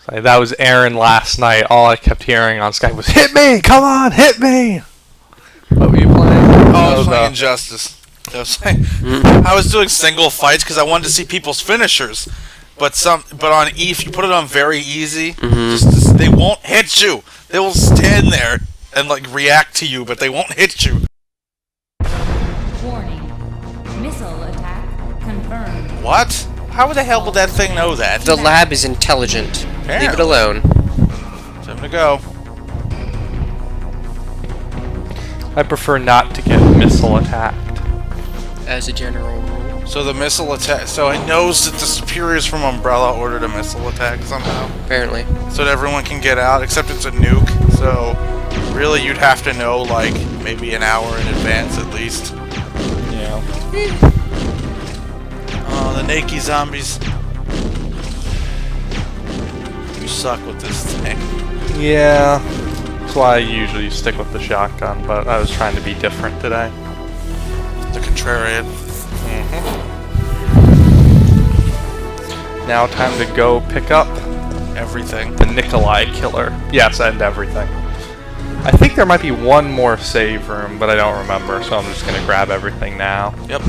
That was Aaron last night. All I kept hearing on Skype was, "Hit me! Come on, hit me!" What were you playing? I was playing Injustice. I was doing single fights because I wanted to see people's finishers. But on E, if you put it on very easy, they won't hit you. They will stand there and like react to you, but they won't hit you. Warning. Missile attack confirmed. What? How the hell would that thing know that? The lab is intelligent. Apparently. Leave it alone. Time to go. I prefer not to get missile attacked. As a general rule. So the missile attack. So it knows that the superiors from Umbrella ordered a missile attack somehow. Apparently. So that everyone can get out, except it's a nuke. So really, you'd have to know like maybe an hour in advance at least. Yeah. Oh, the naked zombies. You suck with this thing. Yeah. That's why I usually stick with the shotgun, but I was trying to be different today. The contrarian. Now time to go pick up Everything. the Nikolai Killer. Yes, and everything. I think there might be one more save room, but I don't remember, so I'm just gonna grab everything now. Yep.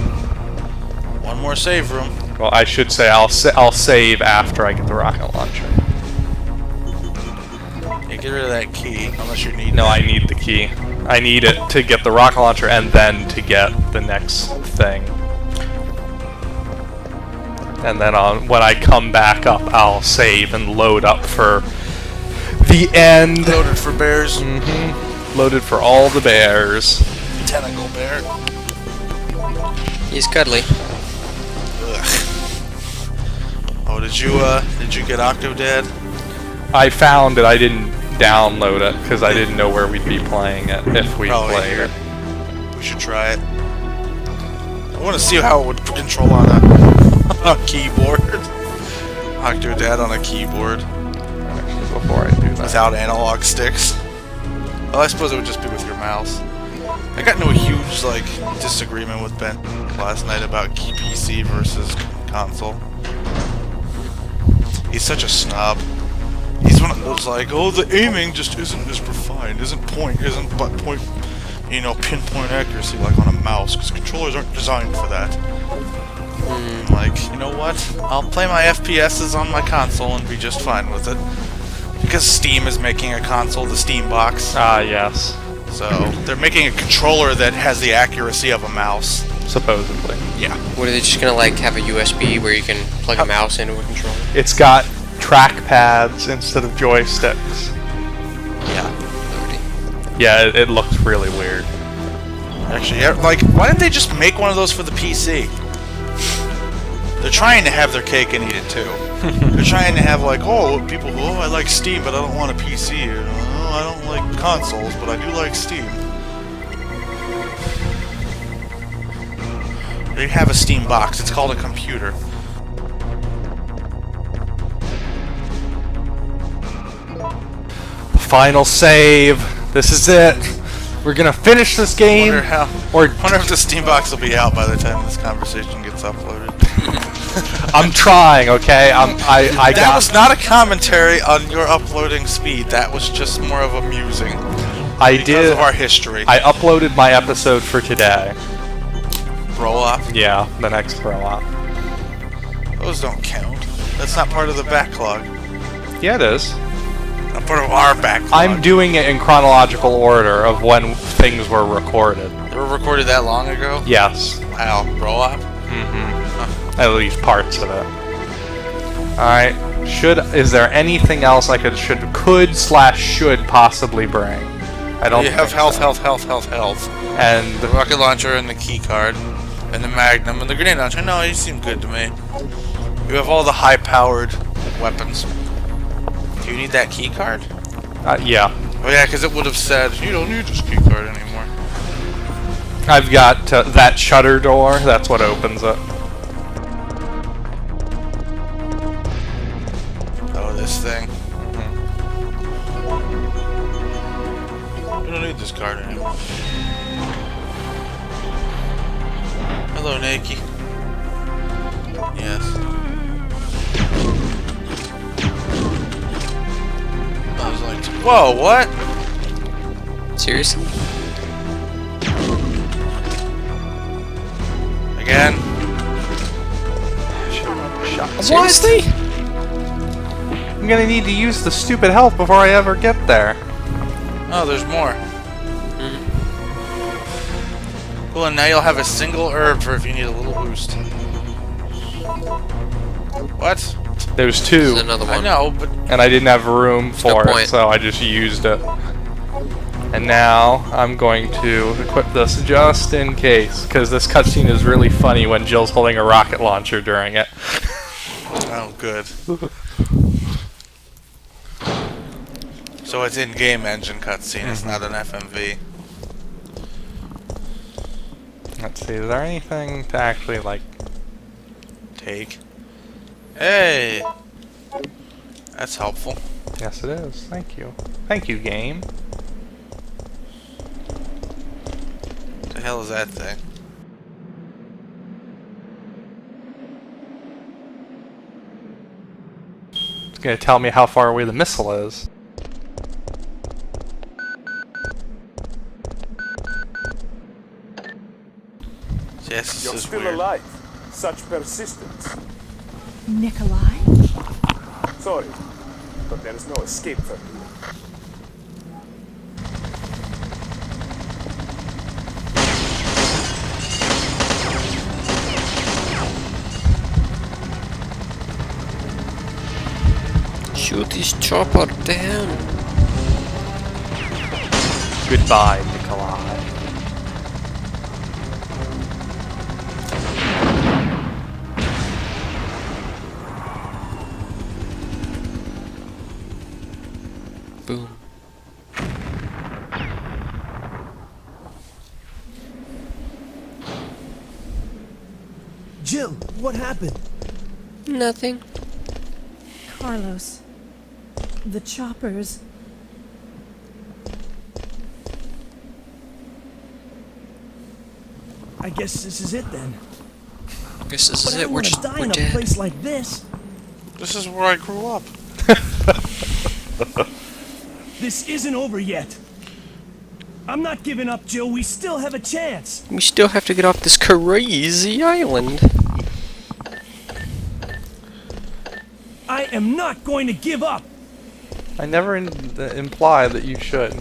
One more save room. Well, I should say I'll save after I get the rocket launcher. Yeah, get rid of that key, unless you need. No, I need the key. I need it to get the rocket launcher and then to get the next thing. And then when I come back up, I'll save and load up for the end. Loaded for bears. Loaded for all the bears. Tentacle bear. He's cuddly. Ugh. Oh, did you get Octodad? I found it. I didn't download it because I didn't know where we'd be playing it if we played it. We should try it. I want to see how it would control on a keyboard. Octodad on a keyboard. Actually, before I do that. Without analog sticks. Well, I suppose it would just be with your mouse. I got into a huge disagreement with Ben last night about PC versus console. He's such a snob. He's one of those oh, the aiming just isn't as refined, isn't pinpoint, accuracy like on a mouse, because controllers aren't designed for that. I'm like, you know what? I'll play my FPSs on my console and be just fine with it. Because Steam is making a console, the Steam box. Ah, yes. So, they're making a controller that has the accuracy of a mouse. Supposedly. Yeah. What, are they just gonna have a USB where you can plug a mouse into a controller? It's got trackpads instead of joysticks. Yeah. Yeah, it looks really weird. Actually, why didn't they just make one of those for the PC? They're trying to have their cake and eat it too. They're trying to have people who, I like Steam, but I don't want a PC. Or, I don't like consoles, but I do like Steam. They have a Steam box. It's called a computer. Final save. This is it. We're gonna finish this game. Wonder if the Steam box will be out by the time this conversation gets uploaded. I'm trying, okay? That was not a commentary on your uploading speed. That was just more of amusing. Because of our history. I uploaded my episode for today. Roll up? Yeah, the next roll up. Those don't count. That's not part of the backlog. Yeah, it is. Not part of our backlog. I'm doing it in chronological order of when things were recorded. They were recorded that long ago? Yes. Wow. Roll up? At least parts of it. Alright. Is there anything else I could possibly bring? I don't. You have health. And the rocket launcher and the key card, and the magnum and the grenade launcher. No, you seem good to me. You have all the high-powered weapons. Do you need that key card? Yeah. Oh yeah, because it would have said you don't need this key card anymore. I've got that shutter door. That's what opens it. Oh, this thing. You don't need this card anymore. Hello, Nakey. Yes. Whoa, what? Seriously? Again? Seriously? I'm gonna need to use the stupid health before I ever get there. Oh, there's more. Cool, and now you'll have a single herb for if you need a little boost. What? There's two, There's another I one. know, but and I didn't have room for it, point. so I just used it. And now I'm going to equip this just in case, because this cutscene is really funny when Jill's holding a rocket launcher during it. oh, good. So it's in-game engine cutscene. It's not an FMV. Let's see, is there anything to actually, like... Take. Hey, that's helpful. Yes, it is. Thank you. Thank you, game. What the hell is that thing? It's gonna tell me how far away the missile is. Yes, this You're is still weird. alive. Such persistence. Nikolai? Sorry, but there is no escape from here. Shoot this chopper down. Goodbye, Nikolai. Boom. Jill, what happened? Nothing. Carlos. The choppers. I guess this is it then. Guess this But is I it. don't We're want to just die we're in a dead. place like this. This is where I grew up. This isn't over yet. I'm not giving up, Jill. We still have a chance. We still have to get off this crazy island. I am not going to give up. I never implied that you should.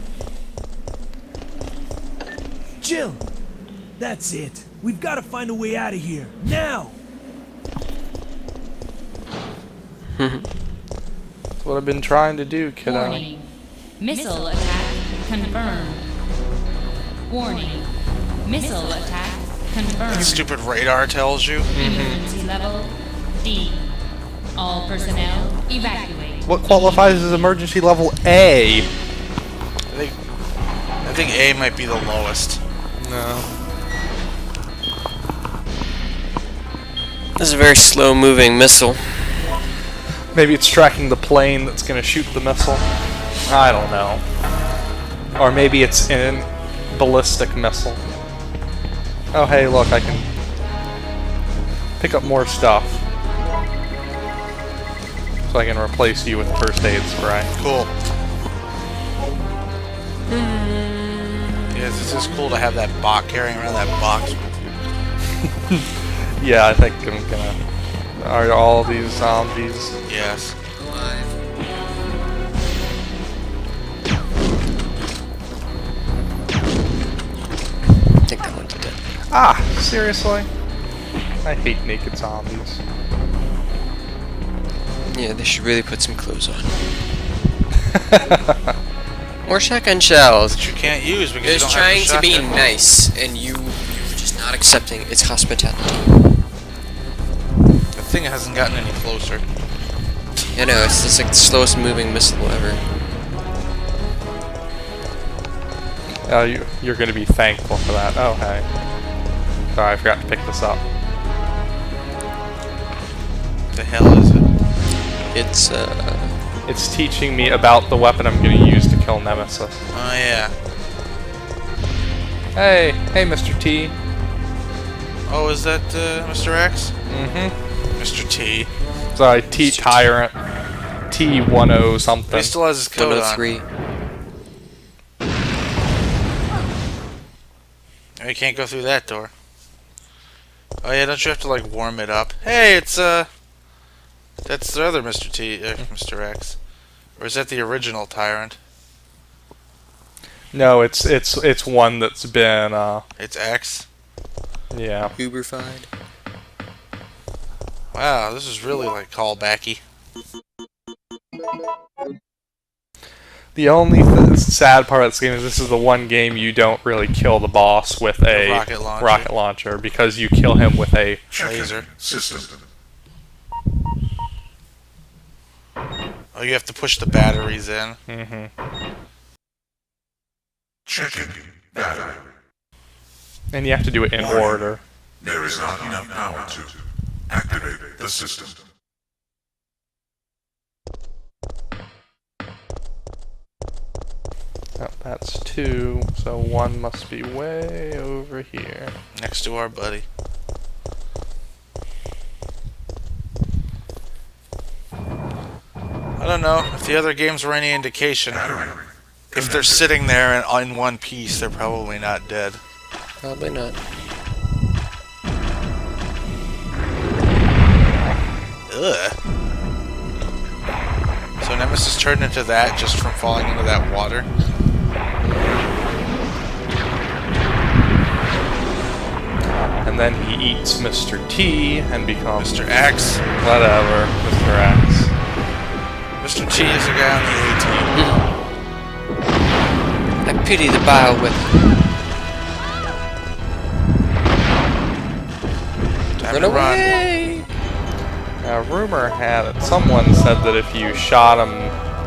Jill, that's it. We've got to find a way out of here. Now! That's what I've been trying to do, kiddo. Warning. Missile attack confirmed. Warning. Missile attack confirmed. Stupid radar tells you. Emergency level D. All personnel evacuate. What qualifies as emergency level A? I think A might be the lowest. No. This is a very slow-moving missile. Maybe it's tracking the plane that's gonna shoot the missile. I don't know. Or maybe it's an ballistic missile. Oh hey, look, I can pick up more stuff. So I can replace you with first aid spray. Cool. Yes, this is cool to have that box carrying around that box with you. Yeah, I think I'm gonna... Are all these zombies? Yes. I think that one's dead. Ah, seriously? I hate naked zombies. Yeah, they should really put some clothes on. More shotgun shells. That you can't use because you It's don't trying have to the be shotgun. nice, and you're just not accepting its hospitality. The thing hasn't gotten any closer. You know, it's just like the slowest moving missile ever. You're gonna be thankful for that. Oh, hey. Sorry, I forgot to pick this up. The hell is it? It's, It's teaching me about the weapon I'm gonna use to kill Nemesis. Oh yeah. Hey, Mr. T. Oh, is that Mr. X? Mm-hmm. Mr. T. Sorry, T Tyrant. T10 something. He still has his coat on. 103. You can't go through that door. Oh yeah, don't you have to like warm it up? Hey, it's that's the other Mr. Mr. X. Or is that the original Tyrant? No, it's one that's been It's X. yeah. Uberfied. Wow, this is really like callbacky. The only sad part of this game is this is the one game you don't really kill the boss with a rocket launcher because you kill him with a laser. System. Oh, you have to push the batteries in. Checking battery. and you have to do it in order. There is not enough power to activate the system. Oh, that's 2, so 1 must be way over here. Next to our buddy. I don't know if the other games were any indication. If they're sitting there and in one piece, they're probably not dead. Probably not. Ugh. So Nemesis turned into that just from falling into that water? And then he eats Mr. T and becomes Mr. X. whatever, Mr. X. Mr. T is a guy on the A-Team. I pity the bioweapon. Time Run to away! Now, rumor had it, someone said that if you shot him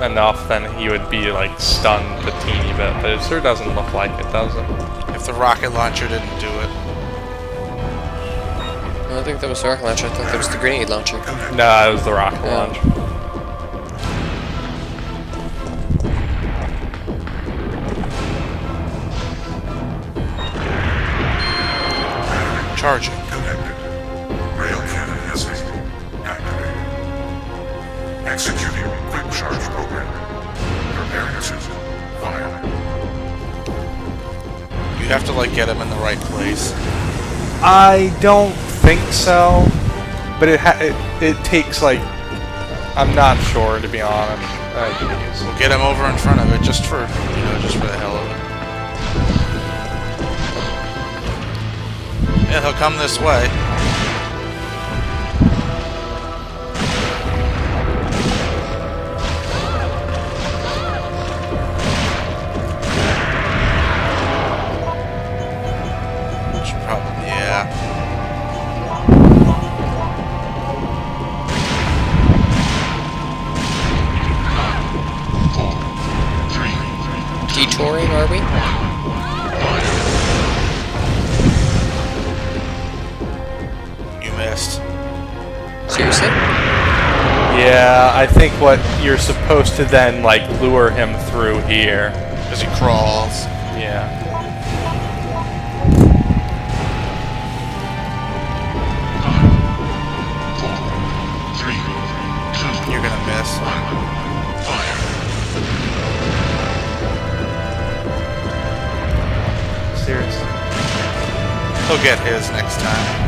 enough, then he would be, like, stunned a teeny bit, but it sure doesn't look like it, does it? If the rocket launcher didn't do it. I don't think that was the rocket launcher. I thought that was the grenade launcher. No, it was the rocket launcher. Charging. Connected. Rail cannon has been activated. Executing quick charge program. Preparing to fire. You have to, like, get him in the right place. I don't think so, but it takes, like, I'm not sure, to be honest. We'll get him over in front of it just for, you know, just for the hell of it. Yeah, he'll come this way. Should probably, yeah. Detouring, are we? You missed. Seriously? Yeah, I think what you're supposed to then, like, lure him through here. Because he crawls. Yeah. You're gonna miss. Seriously. He'll get his next time.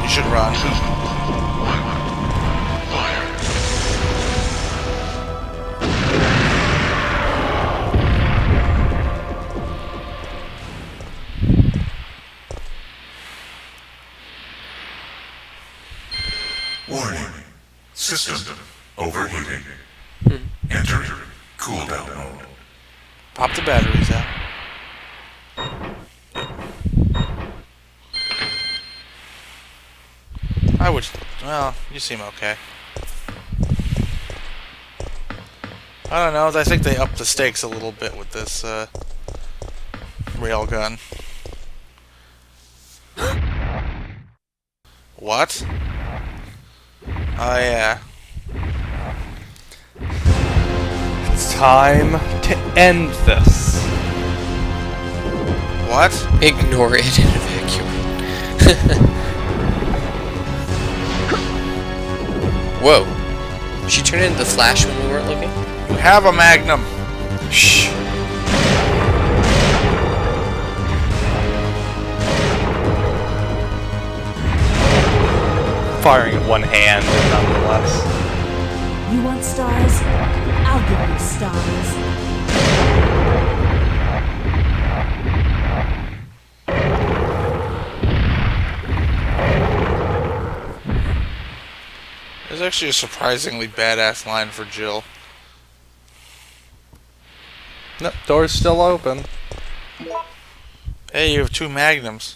You should run. Warning. System overheating. Enter cooldown mode. Pop the batteries out. I would. Well, you seem okay. I don't know. I think they upped the stakes a little bit with this railgun. What? Oh yeah. It's time to end this. What? Ignore it and evacuate. Whoa. She turned into the Flash when we weren't looking? You have a Magnum. Shh. Firing at one hand, nonetheless. You want stars? I'll give you stars. There's actually a surprisingly badass line for Jill. Nope, door's still open. Hey, you have 2 magnums.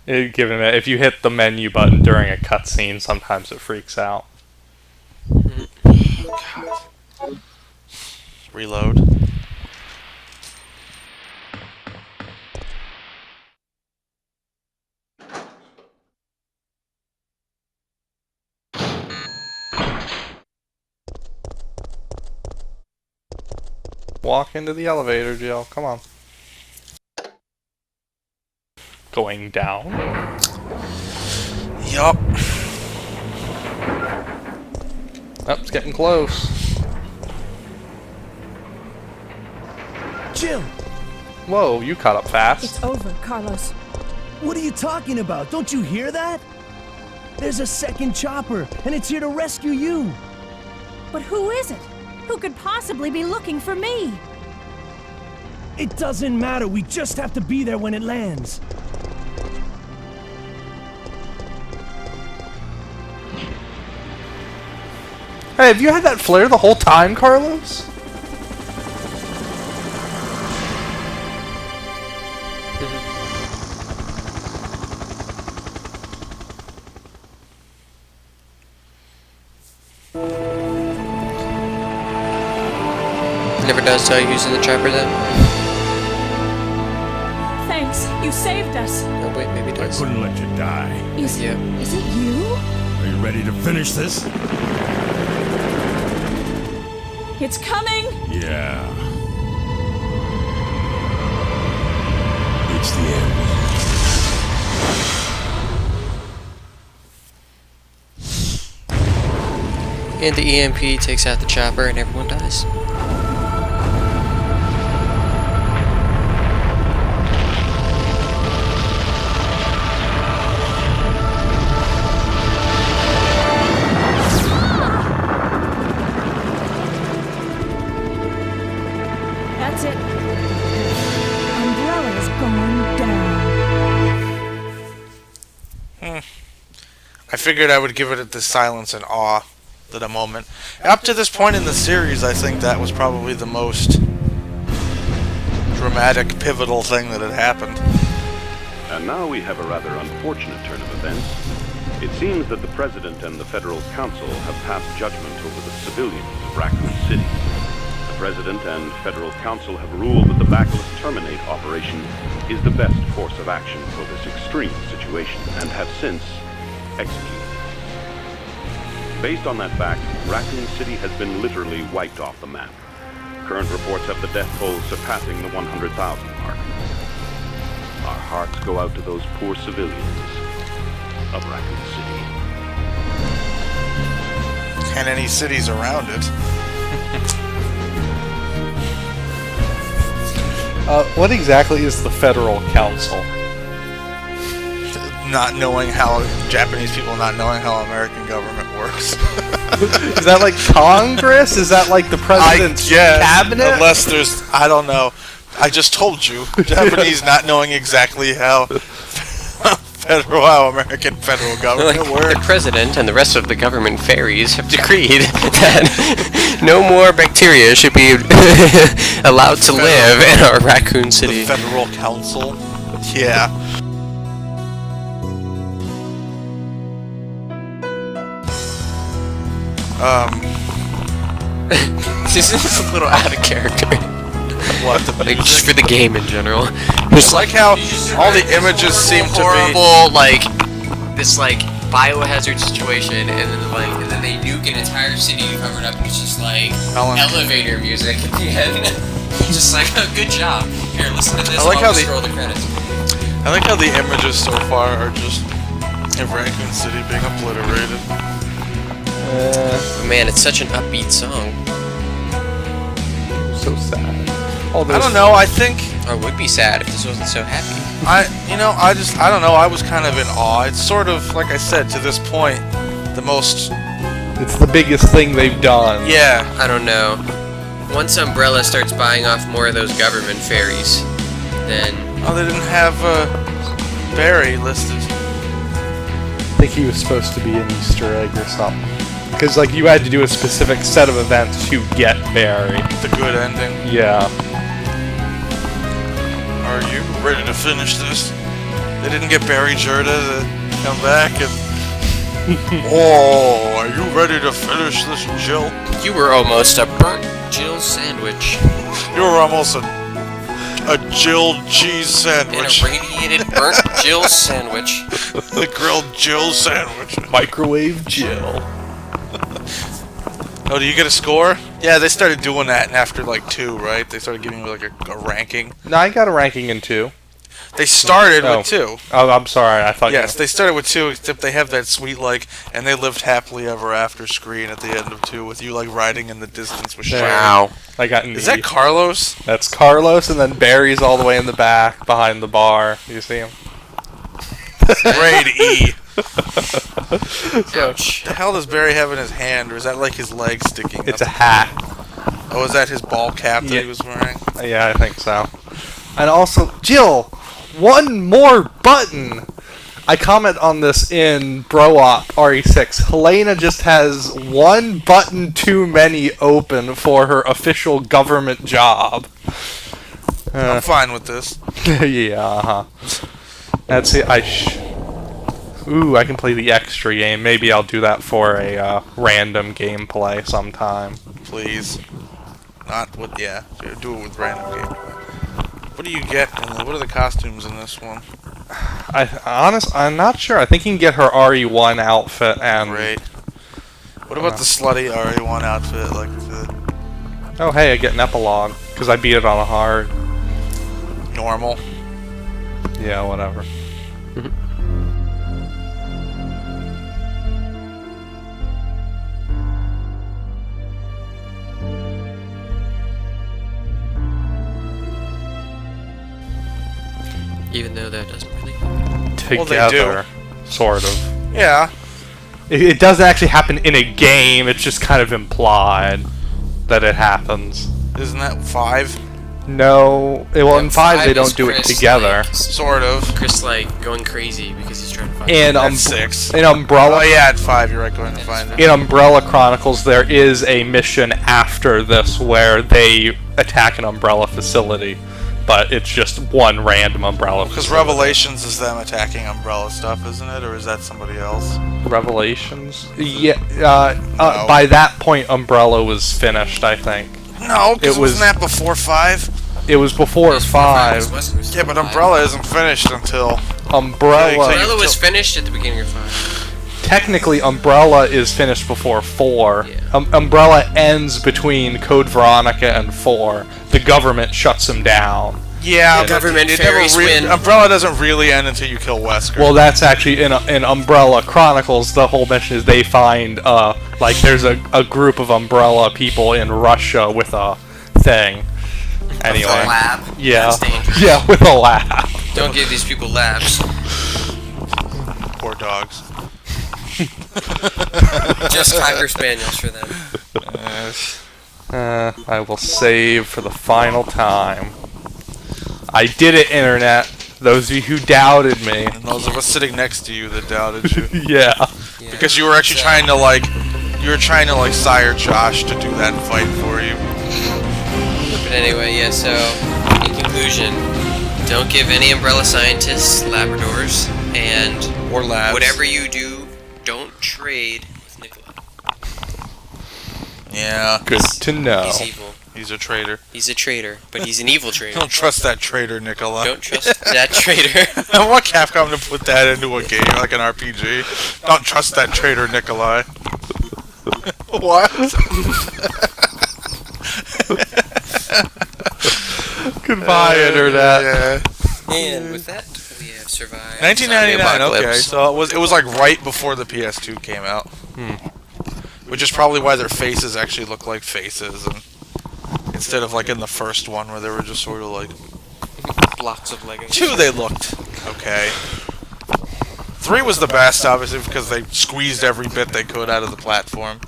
Given that if you hit the menu button during a cutscene, sometimes it freaks out. God. Reload. Walk into the elevator, Jill. Come on. Going down. Yup. Oh, it's getting close. Jill, Whoa, you caught up fast. It's over, Carlos. what are you talking about? Don't you hear that? There's a second chopper, and it's here to rescue you. But who is it? Who could possibly be looking for me? It doesn't matter. We just have to be there when it lands. Hey, have you had that flare the whole time, Carlos? Never does using the chopper then? Thanks, you saved us. Oh wait, maybe it I does. couldn't let you die. Is Yeah. Is it you? Are you ready to finish this? It's coming. Yeah. It's the end. And the EMP takes out the chopper and everyone dies. That's it. Umbrella's going down. I figured I would give it the silence and awe at a moment. Up to this point in the series, I think that was probably the most dramatic, pivotal thing that had happened. And now we have a rather unfortunate turn of events. It seems that the President and the Federal Council have passed judgment over the civilians of Raccoon City. The President and Federal Council have ruled that the Bacillus Terminate operation is the best course of action for this extreme situation, and have since executed. Based on that fact, Raccoon City has been literally wiped off the map. Current reports have the death toll surpassing the 100,000 mark. Our hearts go out to those poor civilians of Raccoon City. And any cities around it. What exactly is the Federal Council? Not knowing how Japanese people not knowing how American government works. Is that like Congress? Is that like the president's cabinet? Unless there's, I don't know. I just told you, Japanese not knowing exactly how American federal government The works. President and the rest of the government fairies have decreed that no more bacteria should be allowed to live in our Raccoon City. The Federal Council. Yeah. This is a little out of character. What the Like, just music? for the game in general. Just like how all the images seem to be. Horrible, like this like biohazard situation, and then they nuke an entire city covered up, and it's just like Ellen. elevator music at the end. Just like, oh, good job. Here, listen to this. I like while how we the- scroll the credits. I like how the images so far are just of Raccoon City being obliterated. Oh, man, it's such an upbeat song. so sad. All I those, don't know. I think I would be sad if this wasn't so happy. I don't know. I was kind of in awe. It's sort of like I said to this point, the most. It's the biggest thing they've done. Yeah. I don't know. Once Umbrella starts buying off more of those government ferries, then Oh, they didn't have Barry listed. I think he was supposed to be an Easter egg or something. Because like you had to do a specific set of events to get Barry. The good ending. Yeah. Are you ready to finish this? They didn't get Barry Jordan to come back and. Oh, are you ready to finish this, Jill? you were almost a burnt Jill sandwich You were almost a Jill cheese and sandwich. a radiated burnt Jill sandwich. The grilled Jill sandwich. Microwave Jill. Oh, do you get a score? Yeah, they started doing that after like 2, right? They started giving you like a ranking. No, I got a ranking in 2. They started Oh. with 2. Oh, I'm sorry. I thought. Yes, they started with 2, except they have that sweet like, and they lived happily ever after screen at the end of 2 with you like riding in the distance with Sharon. Wow. I got an Is E. that Carlos? That's Carlos, and then Barry's all the way in the back behind the bar. You see him? Grade E. Ouch. The hell does Barry have in his hand, or is that like his leg sticking? It's a up? hat. Oh, is that his ball cap that Yeah. he was wearing? Yeah, I think so. And also, Jill, one more button. I comment on this in Bro-Op RE6. Helena just has one button too many open for her official government job. I'm fine with this. Yeah, uh-huh. That's it. Ooh, I can play the extra game. Maybe I'll do that for a random gameplay sometime. Please. Not with, yeah, do it with random gameplay. What do you get? What are the costumes in this one? I'm not sure. I think you can get her RE1 outfit and... Great. What about the slutty RE1 outfit? Like Oh, hey, I get an epilogue, because I beat it on a hard. normal? Yeah, whatever. Even though that doesn't really. Well, they do. Together, sort of. Yeah. It doesn't actually happen in a game, it's just kind of implied that it happens. Isn't that 5? No, well, in 5 they is don't do it Chris, together. like, Sort of. Chris like going crazy because he's trying to find. In, That's 6. in Umbrella... Oh yeah, at 5 you're right, going to find it. In Umbrella Chronicles, there is a mission after this where they attack an Umbrella facility, but it's just one random Umbrella Because facility. Revelations is them attacking Umbrella stuff, isn't it? Or is that somebody else? Revelations? Yeah, No. by that point, Umbrella was finished, I think. No, because It was- wasn't that before 5? It was before 5. Yeah, but Umbrella isn't finished until... Umbrella... Umbrella was finished at the beginning of 5. Technically, Umbrella is finished before 4. Yeah. Umbrella ends between Code Veronica and 4. The government shuts him down. Yeah, Yeah. but Government it never fairies win. Umbrella doesn't really end until you kill Wesker. Well, that's actually in Umbrella Chronicles. The whole mission is they find like there's a group of Umbrella people in Russia with a thing. Anyway, Lab. yeah, That's dangerous. yeah, with a lab. Don't give these people labs. Poor dogs. Just Cocker Spaniels for them. I will save for the final time. I did it, Internet. Those of you who doubted me. And those of us sitting next to you that doubted you. Yeah. Because you were actually trying to sire Josh to do that fight for you. But anyway, yeah, so, in conclusion, don't give any Umbrella scientists Labradors, and Or labs. whatever you do, don't trade with Nikolai. Yeah. Good to know. He's evil. He's a traitor. He's a traitor, but he's an evil traitor. Don't trust that traitor, Nikolai. Don't trust that traitor. I want Capcom to put that into a game, like an RPG. Don't trust that traitor, Nikolai. What? Goodbye, Internet. Yeah. And with that, we have survived 1999. zombie Okay, apocalypse. so it was like right before the PS2 came out. Which is probably why their faces actually look like faces, and instead of like in the first one where they were just sort of like. Blocks of Legos. 2, they looked okay. 3 was the best, obviously, because they squeezed every bit they could out of the platform.